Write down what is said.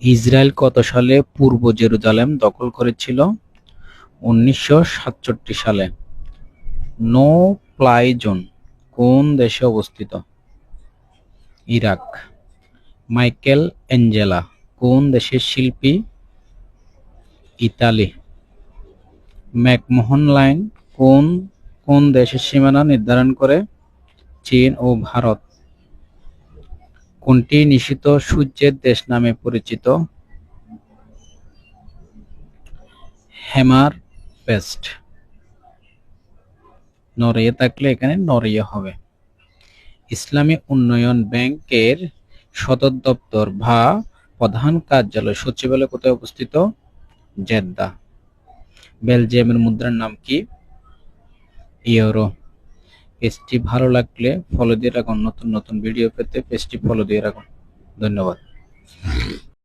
Israel কত সালে পূর্ব Jerusalem দখল করেছিল? 1967 সালে। নো ফ্লাই জোন কোন দেশে অবস্থিত? ইরাক। মাইকেল অ্যাঞ্জেলা কোন দেশের শিল্পী? ইতালি। ম্যাকমোহন লাইন কোন কোন দেশের সীমানা নির্ধারণ করে? চীন ও ভারত। কোনটি নিষিদ্ধ সূর্যের দেশ নামে পরিচিত? Hammer paste. নড়িয়ে থাকলে এখানে নড়িয়ে হবে। ইসলামী উন্নয়ন ব্যাংকের সদর দপ্তর বা প্রধান কার্যালয় সচিবালয় কোথায় অবস্থিত? জেদ্দা। বেলজিয়ামের মুদ্রার নাম কি? ইউরো। পেজটি ভালো লাগলে ফলো দিয়ে রাখুন। নতুন নতুন ভিডিও পেতে পেজটি ফলো দিয়ে রাখুন। ধন্যবাদ।